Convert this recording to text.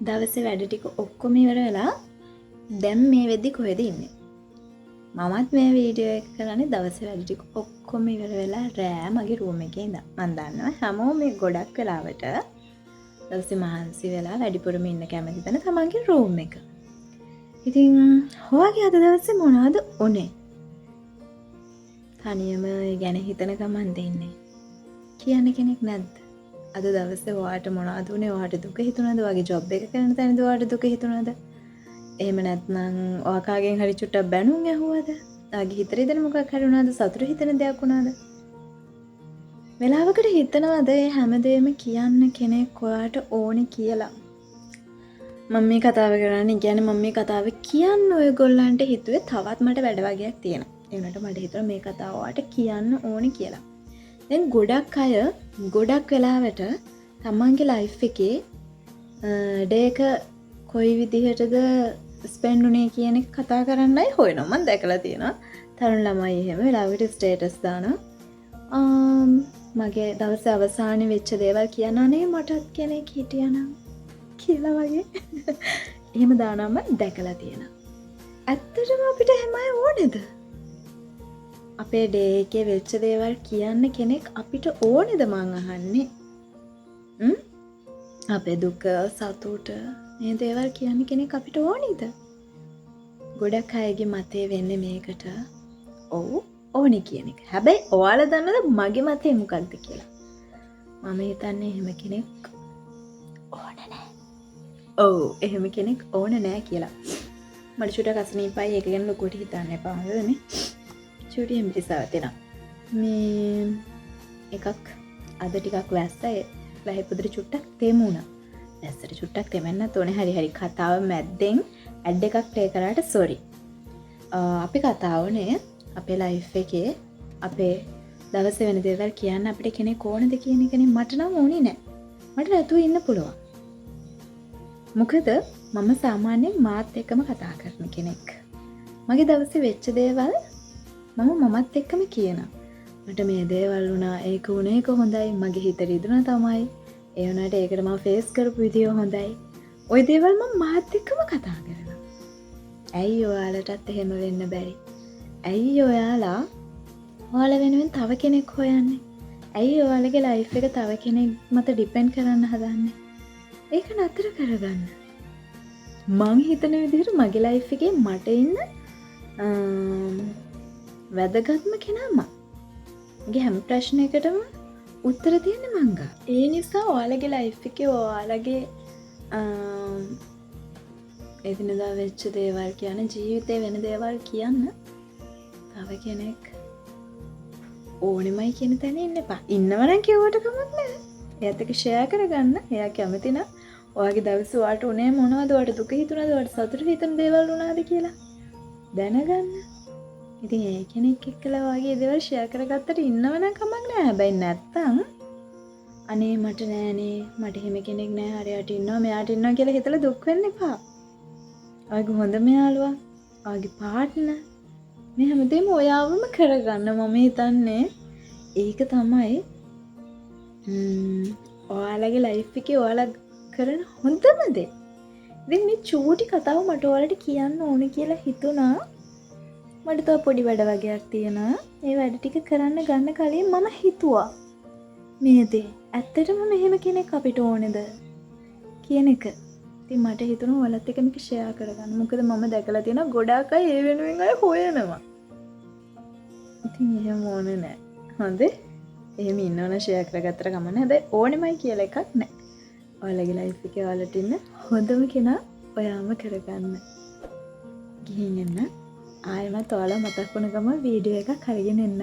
දවසේ වැඩ ටික ඔක්කොම ඉවර වෙලා දැන් මේ වෙද්දි කොහෙද ඉන්නේ? මමත් මේ වීඩියෝ එක කරන්නේ දවසේ වැඩ ටික ඔක්කොම ඉවර වෙලා රෑ මගේ රූම් එකේ ඉඳන්. මම දන්නවා හැමෝම මේ ගොඩක් වෙලාවට දවසේ මහන්සි වෙලා වැඩිපුරම ඉන්න කැමති තැන තමන්ගේ රූම් එක. ඉතින් ඔයාගේ අද දවසේ මොනවද උනේ? තනියම ගැන හිතන ගමන් දෙන්නේ. කියන්න කෙනෙක් නැද්ද? අද දවසේ ඔයාට මොනවද උනේ? ඔයාට දුක හිතුණාද? ඔයාගේ ජොබ් එක කරන තැනදී ඔයාට දුක හිතුණාද? එහෙම නැත්නම් ඔයා කාගෙන් හරි චුට්ටක් බැනුම් ඇහුවද? ඔයාගේ හිතේ ඉඳන් මොකක් හරි වුණාද? සතුට හිතෙන දෙයක් වුණාද? වෙලාවකට හිතනවාද මේ හැමදේම කියන්න කෙනෙක් ඔයාට ඕනේ කියලා? මම මේ කතාව කරන්නේ කියන්නේ මම මේ කතාව කියන්න ඔයගොල්ලන්ට හිතුවේ තවත් මට වැඩ වගේක් තියෙනවා. ඒ වුණාට මට හිතුණා මේ කතාව ඔයාට කියන්න ඕනේ කියලා. දැන් ගොඩක් අය ගොඩක් වෙලාවට තමන්ගේ ලයිෆ් එකේ ඩේ එක කොයි විදිහටද ස්පෙන්ඩ් උනේ කියන එක කතා කරන්නයි හොයනවා. මම දැකලා තියෙනවා තරුණ ළමයි එහෙම වෙලාවකට ස්ටේටස් දානවා. මගේ දවසේ අවසානයේ වෙච්ච දේවල් කියන අනේ මටත් කෙනෙක් හිටියානම් කියලා වගේ. එහෙම දානවා මම දැකලා තියෙනවා. ඇත්තටම අපිට එහෙමයි ඕනේද? අපේ ඩේ එකේ වෙච්ච දේවල් කියන්න කෙනෙක් අපිට ඕනේද මං අහන්නේ? අපේ දුක සතුට මේ දේවල් කියන්න කෙනෙක් අපිට ඕනේද? ගොඩක් අයගේ මතය වෙන්නේ මේකට. ඔව් ඕනේ කියන එක. හැබැයි ඔයාලා දන්නවද මගේ මතය මොකක්ද කියලා? මම හිතන්නේ එහෙම කෙනෙක් ඕන නැහැ. ඔව් එහෙම කෙනෙක් ඕන නැහැ කියලා. මට චුට්ටක් අසනීපයි ඒක ගැන ලොකුවට හිතන්න එපා හොඳද මේ? චුටි එම්බිරිසාව තියෙනවා. මේ එකක් අද ටිකක් වැස්සයි වැහිපොදට චුට්ටක් තෙමුණා. වැස්සට චුට්ටක් තෙමෙන්නත් ඕනේ. හරි කතාව මැද්දෙන් ඇඩ් එකක් ප්ලේ කරාට සෝරි. අපි කතාවනේ අපේ ලයිෆ් එකේ අපේ දවසේ වෙන දේවල් කියන්න අපිට කෙනෙක් ඕනද කියන එකනේ. මට නම් ඕනේ නැහැ. මට නැතුව ඉන්න පුළුවන්. මොකද මම සාමාන්‍යයෙන් මාත් එක්කම කතා කරන කෙනෙක්. මගේ දවසේ වෙච්ච දේවල් මමත් එක්කම කියනවා. මට මේ දේවල් වුණා, ඒක වුණා, ඒක හොඳයි, මගේ හිතේ රිදුණා තමයි. ඒ වුණාට ඒකට මම ෆේස් කරපු විදිය හොඳයි. ওই දේවල් මම මාත් එක්කම කතා කරනවා. ඇයි ඔයාලටත් එහෙම වෙන්න බැරි? ඇයි ඔයාලා වෙනුවෙන් තව කෙනෙක් හොයන්නේ? ඇයි ඔයාලගේ ලයිෆ් එක තව කෙනෙක් මත ඩිපෙන්ඩ් කරන්න හදන්නේ? ඒක නතර කරගන්න. මං හිතන විදිහට මගේ ලයිෆ් එකේ මට ඉන්න වැදගත්ම කෙනා මං. මගේ හැම ප්‍රශ්නයකටම උත්තර තියෙන්නේ මං ගා. ඒ නිසා ඔයාලගේ ලයිෆ් එකේ ඔයාලගේ එදිනදා වෙච්ච දේවල් කියන ජීවිතේ වෙන දේවල් කියන්න තව කෙනෙක් ඕනෙමයි කියන තැන ඉන්න එපා. ඉන්නවනම් කිව්වට කමක් නැහැ. එයාත් එක්ක ෂෙයා කරගන්න. එයා කැමති නම් ඔයාගේ දවසේ ඔයාට උනේ මොනවද? ඔයාට දුක හිතුණාද? ඔයාට සතුට හිතුණ දේවල් වුණාද කියලා දැනගන්න. ඉතින් ඒ කෙනෙක් එක්කලා වගේ දේවල් ෂෙයා කරගත්තට ඉන්නවනම් කමක් නැහැ. හැබැයි නැත්තම් අනේ මට නෑනේ, මට එහෙම කෙනෙක් නෑ, හරියට ඉන්නවා, මෙයාට ඉන්නවා කියලා හිතලා දුක් වෙන්න එපා. ඔයාගේ හොඳම යාළුවා, ඔයාගේ පාර්ට්නර් මේ හැමදේම ඔයාවම කරගන්න. මම හිතන්නේ ඒක තමයි ඔයාලගේ ලයිෆ් එකේ ඔයාලා කරන හොඳම දේ. ඉතින් මේ චූටි කතාව මට ඔයාලට කියන්න ඕනේ කියලා හිතුණා. මට තව පොඩි වැඩ වගේක් තියෙනවා. ඒ වැඩ ටික කරන්න ගන්න කලින් මම හිතුවා මේ දේ ඇත්තටම මෙහෙම කෙනෙක් අපිට ඕනේද කියන එක. ඉතින් මට හිතුණා ඔයාලත් එක්ක මේක ෂෙයා කරගන්න. මොකද මම දැකලා තියෙනවා ගොඩාක් අය ඒ වෙනුවෙන් අය හොයනවා. ඉතින් එහෙම ඕනේ නැහැ. හොඳේ. එහෙම ඉන්නවනම් ෂෙයා කරගත්තට කමක් නැහැ. හැබැයි ඕනෙමයි කියලා එකක් නැහැ. ඔයාලගේ ලයිෆ් එකේ ඔයාලට ඉන්න හොඳම කෙනා ඔයාම කරගන්න. ගිහින් එන්න. ආයෙමත් ඔයාලා මතක් වුණ ගමන් වීඩියෝ එකක් අරගෙන එන්න.